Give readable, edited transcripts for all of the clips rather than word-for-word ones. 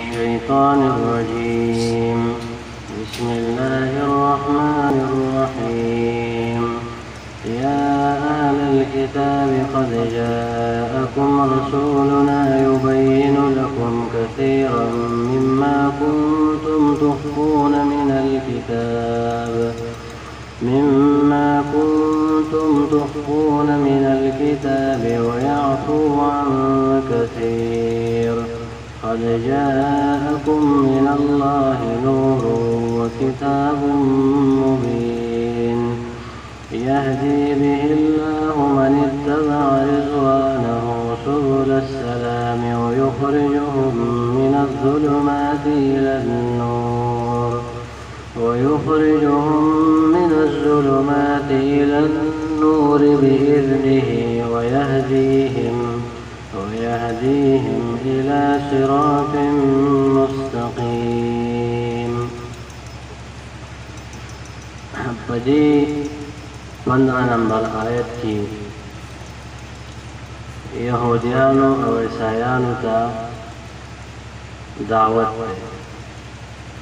الشيطان الرجيم. بسم الله الرحمن الرحيم. يا أهل الكتاب قد جاءكم رسولنا يبين لكم كثيرا مما كنتم تخفون من الكتاب ويعفو عن كثير. قد جاءكم من الله نور وكتاب مبين يهدي به الله من اتبع رضوانه سبل السلام ويخرجهم من الظلمات إلى النور بإذنه ويهديهم إلى صراط مستقيم. بدي 15 نمبر آیت کی یهودیانو او عیسایانو ته دعوت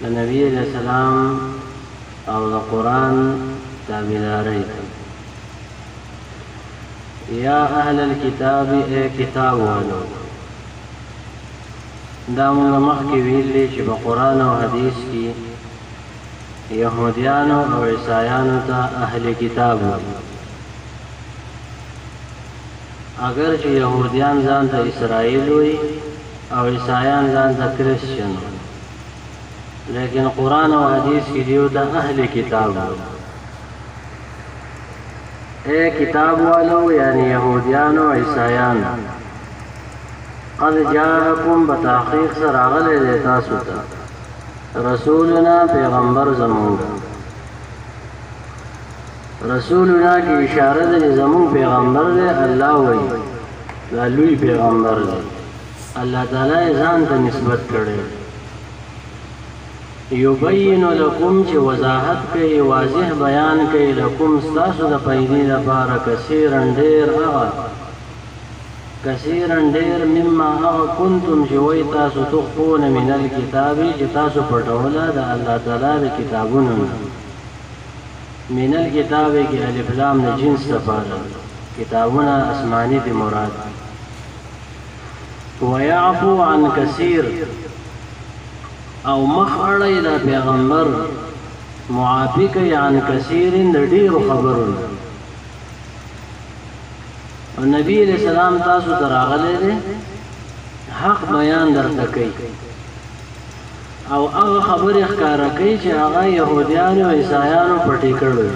د نبی علیہ السلام او د قرآن تابعداري. یا اهل الكتاب اے کتاب والو، دا موږ مخکې ویلي چې په قرآن او حدیث کې یهودیانو او عیسایانو ته اهل کتاب وایي. اگر چې یهودیان ځان ته اسرائیل وایي او عیسایان ځان ته کرسچن وایي، لیکن قرآن او حدیث کې دیو ته اهل کتاب وایي. اے کتاب والو یعنی یهودیانو عیسایانو، قد جاءکم بتحقیق سره راغلی دی تاسو ته رسولنا پیغمبر زمونږ. رسولنا کی اشاره ده زمون پیغمبر دی. الله وایي دا لوی پیغمبر دی، الله تعالی ځان ته نسبت کړی. یبین لکم چې وضاحت کوي، واضح بیان کوي، لکم ستاسو د پیدې لپاره کثیرا ډېر مما هغه کنتم چې وایي تاسو تخفون من الکتاب چې تاسو پټوله د الله تعالی د کتابونو نه. من الکتاب کې الف لام د جنس لپاره، کتابونه آسماني دي مراد. ويعفو عن کثیر، او مخ اړی د پیغمبر معافی کوي عن کثیر د ډېرو خبرونو. او نبی علیہ السلام تاسو ته راغلی دی حق بیان درته کوي، او هغه خبرې ښکاره کوي چې هغه یهودیانو او عیسایانو پټې کړي،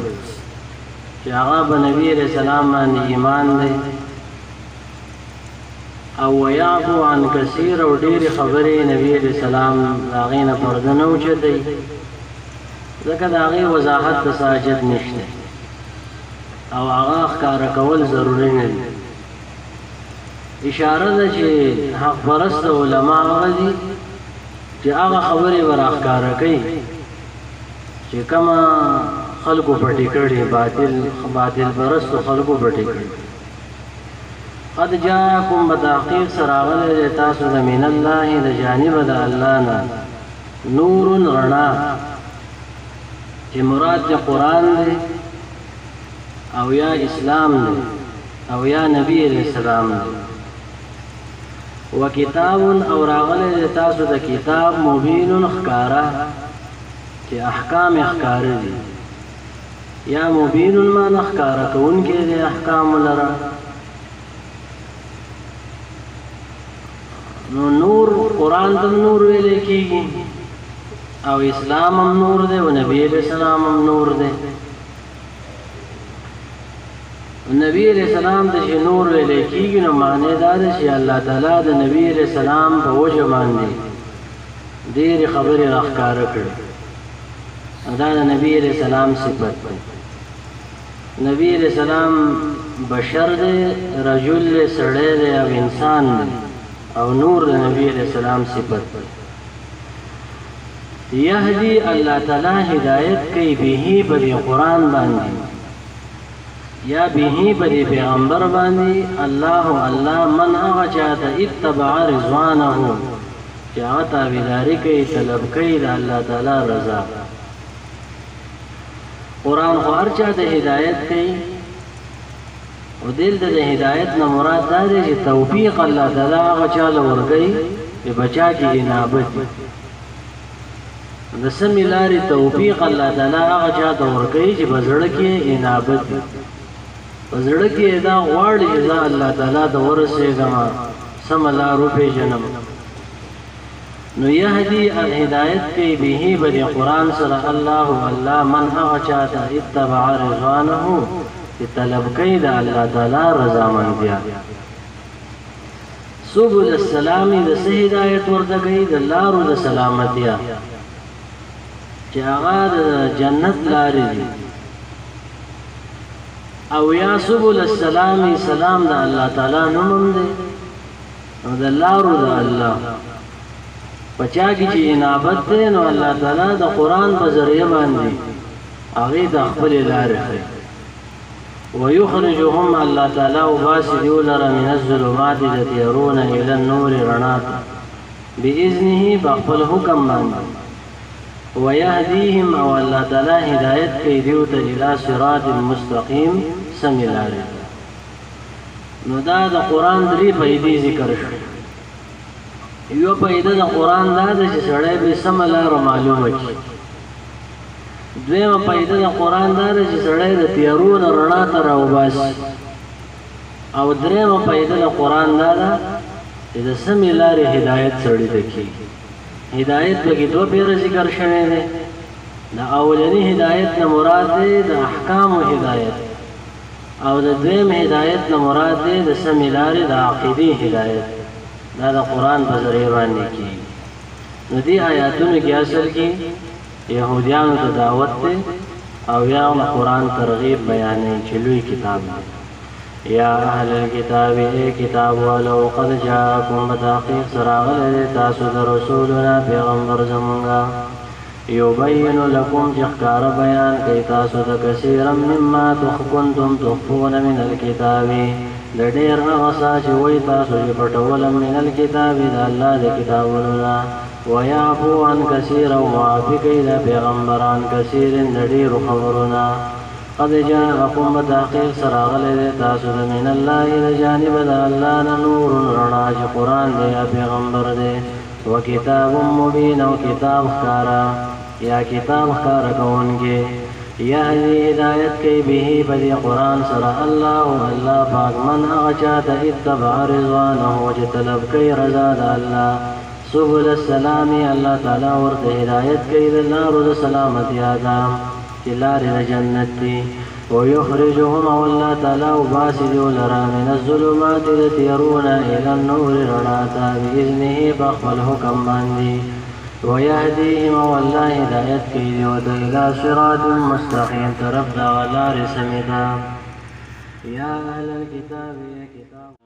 چې هغه به نبی علیہ السلام باندې ایمان دی. او ویعفو عن کثیر، او ډېرې خبرې نبی علیہ السلام د هغې نه پرده نه اوچتوي، ځکه د هغې وضاحت ته څه حاجت نشته او هغه ښکاره کول ضروري نه دي. اشاره ده چې حق پرست علما هغه دي چې هغه خبرې به راښکاره کوي چې کومه خلکو پټې کړي، باطل پرستو خلکو پټې کړي. قد جاءکم بتحقیق سره راغلی دی تاسو د من الله د جانبه د الله نه نور رڼا، چې مراد د قرآن دی او یا اسلام دی او یا نبی علیہ السلام دی. وکتاب، او راغلی دی تاسو د کتاب مبین ښکاره، چې احکام ښکاره دي. یا مبین معنی ښکاره کوونکی دی احکام لره. نو نور قرآن ته نور ویلی کېږي، او اسلام هم نور دی، او نبی علیہ السلام هم نور دی. نبی علیہ السلام ته چې نور ویلی کېږي نو معنی دا ده چې الله تعالی د نبی علیہ السلام په وجه باندې ډېرې خبرې راښکاره کړي. دا د نبی علیہ السلام صفت دی. نبی علیہ السلام بشر دی، رجل دی، سړی دی او انسان دی، او نور د نبی علیہ السلام صفت دی. یهدی، الله تعالی هدایت کوي، به په دې قرآن باندې یا به بدی پیغمبر باندې الله من هغه چاته اتبع رضوانه چې هغه تابعداري کوي طلب کوي د الله تعالی رضا قرآن خو هر چا ته هدایت کوي او دلته د هدایت نه مراد دا دی چې توفیق الله تعالی هغه چاله ورکوي چې بچا کې انابت د سمې لارې توفیق الله تعالی هغه چا ته ورکوي چې په زړه کې انابت په زړه کې دا غواړي چې زه الله تعالی ته ورسېږم سمه لار وپېژنم نو یهدي هدایت کوي به به د قرآن سره الله من هغه چا ته اتبع رضوانه چې طلب کوي د الله تعالی رضامندیا سبل السلام د څه هدایت ورته کوي د لارو د سلامتیا چې هغه د جنت لارې دي او یا سبل السلام سلام د الله تعالی نوم دی او د لارو د الله پچا کی چې انابت دی نو الله تعالی د قرآن په ذریعه باندې هغې د خپلې لارې ښیي ويخرجهم الله تعالی وباسي دیو لره من الظلمات د تیارون الى النور رڼا ته بإذنه بخپل حکم باندې ويهديهم او الله تعالی هدایت کوي دیو ته الى صراط مستقیم سمې لارې نو دا د قرآن درې فایدې ذکر شوې یو فایده د قرآن دا ده چې سړی به سمه لاره معلومه کړي دویمه فایده د قرآن دا ده چې سړی د تیارو نه رڼا ته راوباسي او درېیمه فایده د قرآن دا ده چې د سمې لارې هدایت سړي ته کېږي هدایت پکې دوه پیره ذکر شوی دی د اولني هدایت نه مراد دی د احکامو هدایت او د دویم هدایت نه مراد دی د سمې لارې د عقیدې هدایت دا د قرآن په ذریعه باندې کېږي نو دې آیاتونو کې اصل کې یهودیانو ته دعوت دی او یا قرآن ترغیب بیانوي چې لوی کتاب دی یا اهل الكتاب ای کتاب والو قد جاءکم بتحقیق سراغلی دی تاسو د رسولنا پیغمبر زمونږه یبین لکم چې ښکاره بیان کوي تاسو ته کثیرا مما کنتم تخفون من الکتاب د ډېر هغه څه چې وایي تاسو چې پټول من الکتاب د الله د کتابونو نه ویعفو عن کثیر او معافي کوي د پیغمبران کثیر د ډېرو خبرونه قد جاءکم بتحقیق سراغلی دی تاسو د من الله د جانب د الله نه نور رڼا چې قرآن دی یا پیغمبر دی وکتاب مبین او کتاب ښکاره یا کتاب ښکاره کوونکی یهدی هدایت کوي به په دې قرآن سره الله پاک من هغه چا ته اتبع رضوانه چې طلب کوي رضا د الله سبل السلام الله تعالی ورته هدایت کوي د لارو د سلامتیا ده چې لارې د جنت دي ويخرجهم او الله تعالی وباسي دیو لره من الظلمات د تیارونه الى النور رڼا ته بإذنه بخپل حکم باندې ويهديهم والله هدایت کوي دیو ته الى صراط مستقیم طرف د لارې سمې ده یا اهل الكتاب یا کتاب